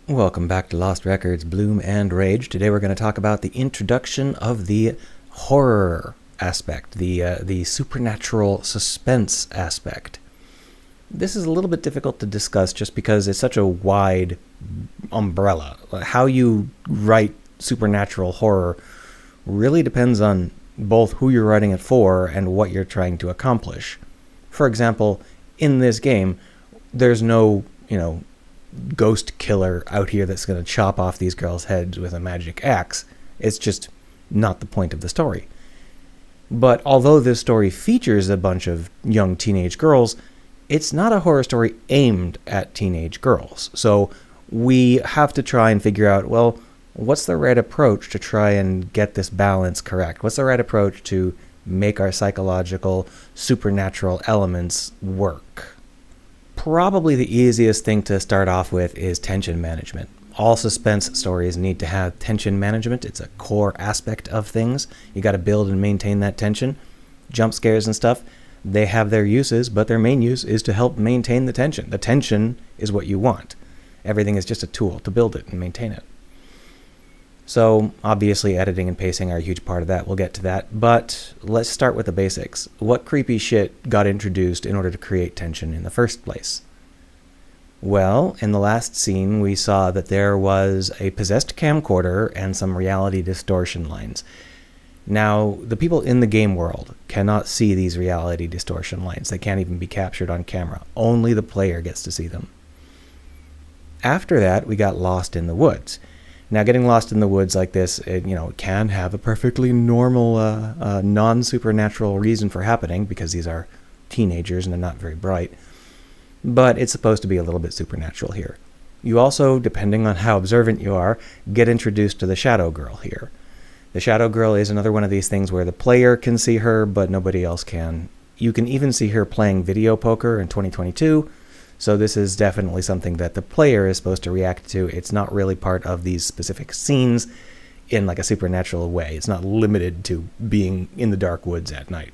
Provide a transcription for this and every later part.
Welcome back to Lost Records, Bloom and Rage. Today we're going to talk about the introduction of the horror aspect, the supernatural suspense aspect. This is a little bit difficult to discuss just because it's such a wide umbrella. How you write supernatural horror really depends on both who you're writing it for and what you're trying to accomplish. For example, in this game, there's no, ghost killer out here that's going to chop off these girls' heads with a magic axe. It's just not the point of the story. But although this story features a bunch of young teenage girls, it's not a horror story aimed at teenage girls. So we have to try and figure out, well, what's the right approach to try and get this balance correct? What's the right approach to make our psychological, supernatural elements work? Probably the easiest thing to start off with is tension management. All suspense stories need to have tension management. It's a core aspect of things. You got to build and maintain that tension. Jump scares and stuff, they have their uses, but their main use is to help maintain the tension. The tension is what you want. Everything is just a tool to build it and maintain it. So, obviously, editing and pacing are a huge part of that. We'll get to that. But let's start with the basics. What creepy shit got introduced in order to create tension in the first place? Well, in the last scene, we saw that there was a possessed camcorder and some reality distortion lines. Now, the people in the game world cannot see these reality distortion lines. They can't even be captured on camera. Only the player gets to see them. After that, we got lost in the woods. Now, getting lost in the woods like this, it can have a perfectly normal, non-supernatural reason for happening because these are teenagers and they're not very bright. But it's supposed to be a little bit supernatural here. You also, depending on how observant you are, get introduced to the Shadow Girl here. The Shadow Girl is another one of these things where the player can see her, but nobody else can. You can even see her playing video poker in 2022. So this is definitely something that the player is supposed to react to. It's not really part of these specific scenes in like a supernatural way. It's not limited to being in the dark woods at night.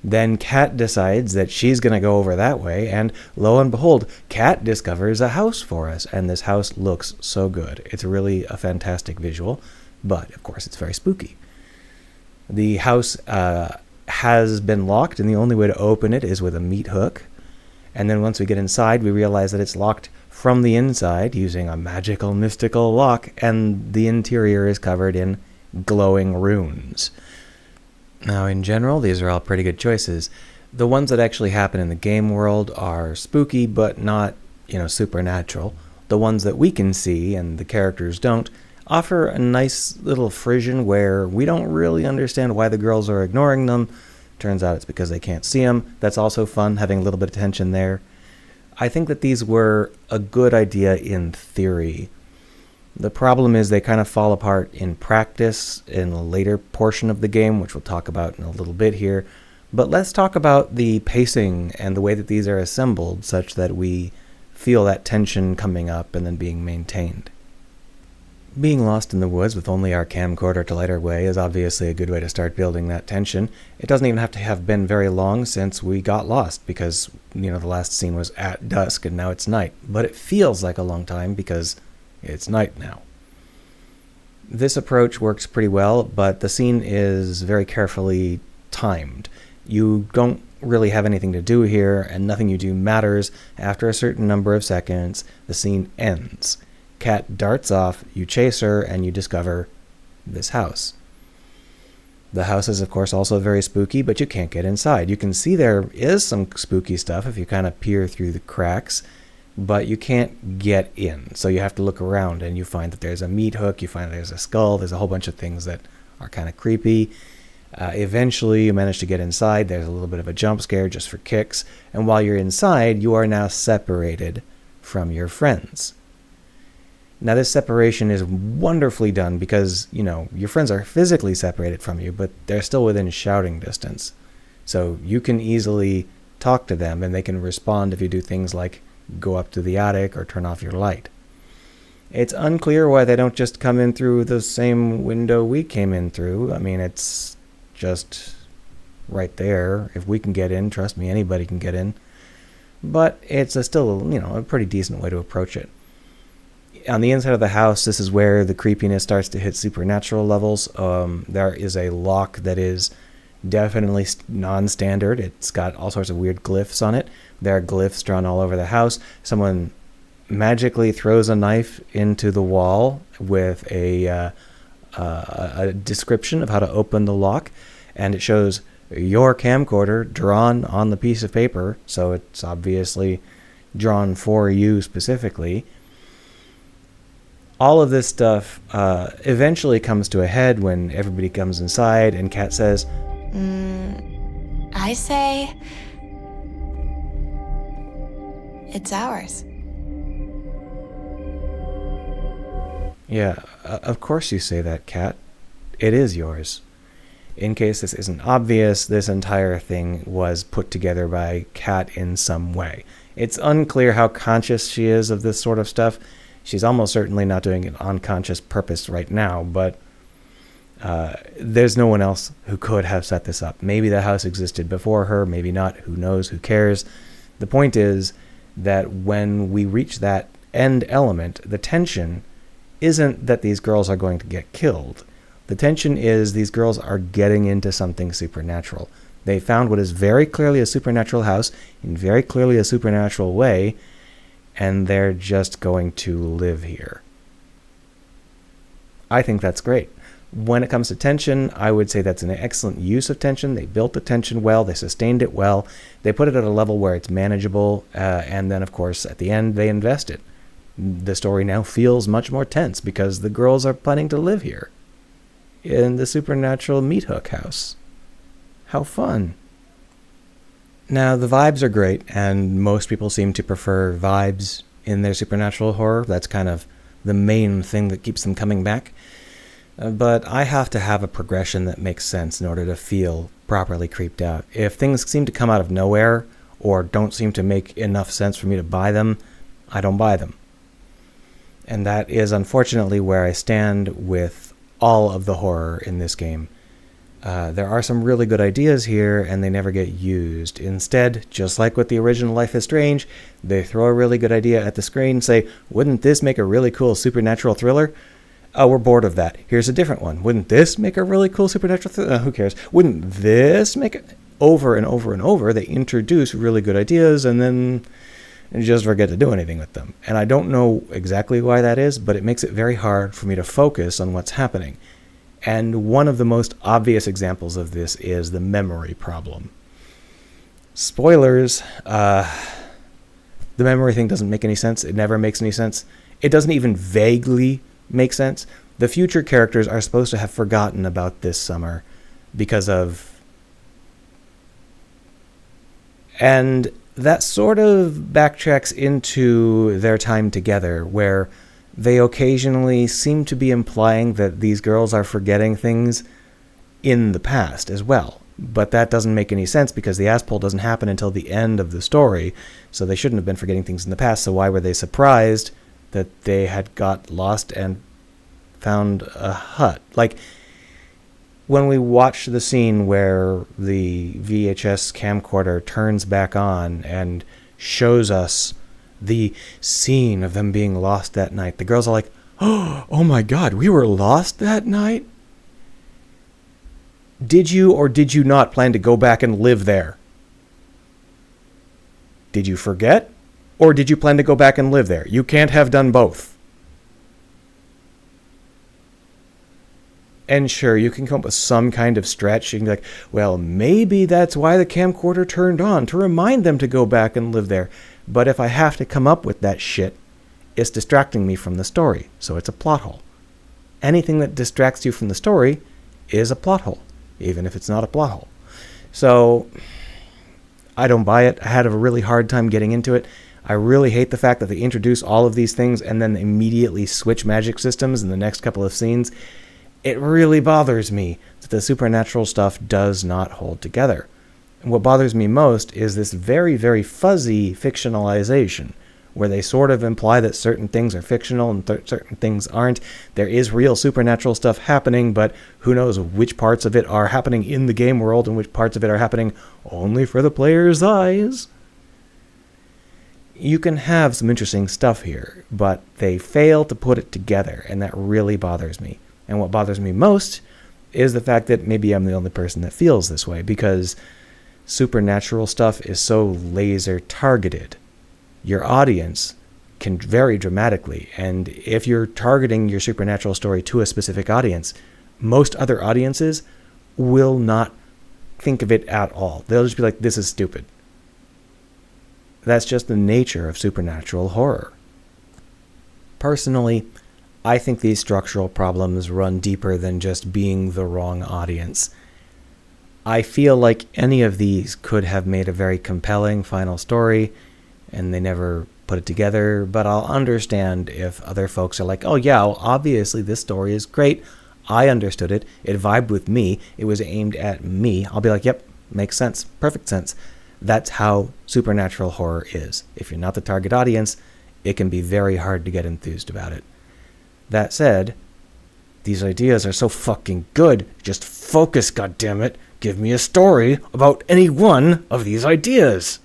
Then Kat decides that she's going to go over that way, and lo and behold, Kat discovers a house for us, and this house looks so good. It's really a fantastic visual, but of course it's very spooky. The house has been locked, and the only way to open it is with a meat hook. And then once we get inside, we realize that it's locked from the inside using a magical, mystical lock, and the interior is covered in glowing runes. Now, in general, these are all pretty good choices. The ones that actually happen in the game world are spooky, but not, supernatural. The ones that we can see, and the characters don't, offer a nice little frisson where we don't really understand why the girls are ignoring them. Turns out it's because they can't see them. That's also fun, having a little bit of tension there. I think that these were a good idea in theory. The problem is they kind of fall apart in practice in a later portion of the game, which we'll talk about in a little bit here. But let's talk about the pacing and the way that these are assembled such that we feel that tension coming up and then being maintained. Being lost in the woods with only our camcorder to light our way is obviously a good way to start building that tension. It doesn't even have to have been very long since we got lost because, the last scene was at dusk and now it's night. But it feels like a long time because it's night now. This approach works pretty well, but the scene is very carefully timed. You don't really have anything to do here, and nothing you do matters. After a certain number of seconds, the scene ends. Kat darts off, you chase her, and you discover this house. The house is, of course, also very spooky, but you can't get inside. You can see there is some spooky stuff if you kind of peer through the cracks, but you can't get in. So you have to look around, and you find that there's a meat hook, you find there's a skull, there's a whole bunch of things that are kind of creepy. Eventually, you manage to get inside. There's a little bit of a jump scare just for kicks, and while you're inside, you are now separated from your friends. Now, this separation is wonderfully done because, your friends are physically separated from you, but they're still within shouting distance. So you can easily talk to them, and they can respond if you do things like go up to the attic or turn off your light. It's unclear why they don't just come in through the same window we came in through. I mean, it's just right there. If we can get in, trust me, anybody can get in. But it's still, a pretty decent way to approach it. On the inside of the house, this is where the creepiness starts to hit supernatural levels. There is a lock that is definitely non-standard. It's got all sorts of weird glyphs on it. There are glyphs drawn all over the house. Someone magically throws a knife into the wall with a description of how to open the lock, and it shows your camcorder drawn on the piece of paper, so it's obviously drawn for you specifically. All of this stuff eventually comes to a head when everybody comes inside and Kat says, I say it's ours. Yeah, of course you say that, Kat. It is yours. In case this isn't obvious, this entire thing was put together by Kat in some way. It's unclear how conscious she is of this sort of stuff. She's almost certainly not doing it on conscious purpose right now, but there's no one else who could have set this up. Maybe the house existed before her, maybe not, who knows, who cares. The point is that when we reach that end element, the tension isn't that these girls are going to get killed. The tension is these girls are getting into something supernatural. They found what is very clearly a supernatural house in very clearly a supernatural way, and they're just going to live here. I think that's great. When it comes to tension, I would say that's an excellent use of tension. They built the tension well. They sustained it well. They put it at a level where it's manageable. And then, of course, at the end, they invest it. The story now feels much more tense because the girls are planning to live here in the supernatural meat hook house. How fun. Now, the vibes are great, and most people seem to prefer vibes in their supernatural horror. That's kind of the main thing that keeps them coming back. But I have to have a progression that makes sense in order to feel properly creeped out. If things seem to come out of nowhere or don't seem to make enough sense for me to buy them, I don't buy them. And that is unfortunately where I stand with all of the horror in this game. There are some really good ideas here, and they never get used. Instead, just like with the original Life is Strange, they throw a really good idea at the screen and say, wouldn't this make a really cool supernatural thriller? Oh, we're bored of that. Here's a different one. Wouldn't this make a really cool supernatural thriller? Who cares? Wouldn't this make it? Over and over and over, they introduce really good ideas and then just forget to do anything with them. And I don't know exactly why that is, but it makes it very hard for me to focus on what's happening. And one of the most obvious examples of this is the memory problem. Spoilers, the memory thing doesn't make any sense. It never makes any sense. It doesn't even vaguely make sense. The future characters are supposed to have forgotten about this summer because of... And that sort of backtracks into their time together, where they occasionally seem to be implying that these girls are forgetting things in the past as well. But that doesn't make any sense because the ass pull doesn't happen until the end of the story, so they shouldn't have been forgetting things in the past, so why were they surprised that they had got lost and found a hut? Like, when we watch the scene where the VHS camcorder turns back on and shows us the scene of them being lost that night, the girls are like, oh my God, we were lost that night? Did you or did you not plan to go back and live there? Did you forget? Or did you plan to go back and live there? You can't have done both. And sure, you can come up with some kind of stretch. You can be like, well, maybe that's why the camcorder turned on, to remind them to go back and live there. But if I have to come up with that shit, it's distracting me from the story, so it's a plot hole. Anything that distracts you from the story is a plot hole, even if it's not a plot hole. So, I don't buy it. I had a really hard time getting into it. I really hate the fact that they introduce all of these things and then immediately switch magic systems in the next couple of scenes. It really bothers me that the supernatural stuff does not hold together. And what bothers me most is this very, very fuzzy fictionalization, where they sort of imply that certain things are fictional and certain things aren't. There is real supernatural stuff happening, but who knows which parts of it are happening in the game world and which parts of it are happening only for the player's eyes. You can have some interesting stuff here, but they fail to put it together, and that really bothers me. And what bothers me most is the fact that maybe I'm the only person that feels this way, because supernatural stuff is so laser targeted. Your audience can vary dramatically, and if you're targeting your supernatural story to a specific audience, most other audiences will not think of it at all. They'll just be like, this is stupid. That's just the nature of supernatural horror. Personally, I think these structural problems run deeper than just being the wrong audience. I feel like any of these could have made a very compelling final story, and they never put it together, but I'll understand if other folks are like, oh yeah, well, obviously this story is great. I understood it. It vibed with me. It was aimed at me. I'll be like, yep, makes sense. Perfect sense. That's how supernatural horror is. If you're not the target audience, it can be very hard to get enthused about it. That said, these ideas are so fucking good. Just focus, goddammit. Give me a story about any one of these ideas.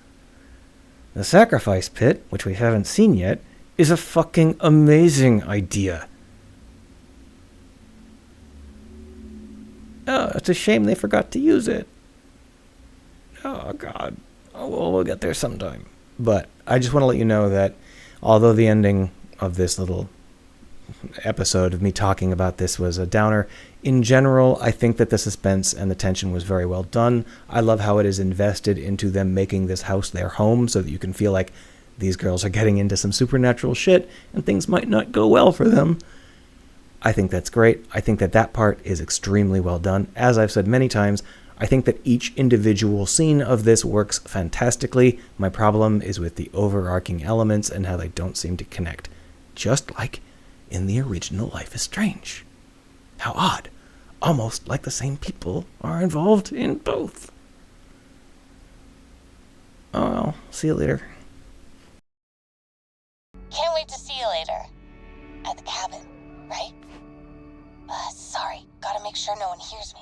The sacrifice pit, which we haven't seen yet, is a fucking amazing idea. Oh, it's a shame they forgot to use it. Oh, God. Oh, well, we'll get there sometime. But I just want to let you know that although the ending of this little episode of me talking about this was a downer, in general, I think that the suspense and the tension was very well done. I love how it is invested into them making this house their home so that you can feel like these girls are getting into some supernatural shit and things might not go well for them. I think that's great. I think that that part is extremely well done. As I've said many times, I think that each individual scene of this works fantastically. My problem is with the overarching elements and how they don't seem to connect. Just like in the original Life is Strange. How odd. Almost like the same people are involved in both. Oh well, see you later. Can't wait to see you later. At the cabin, right? Sorry, gotta make sure no one hears me.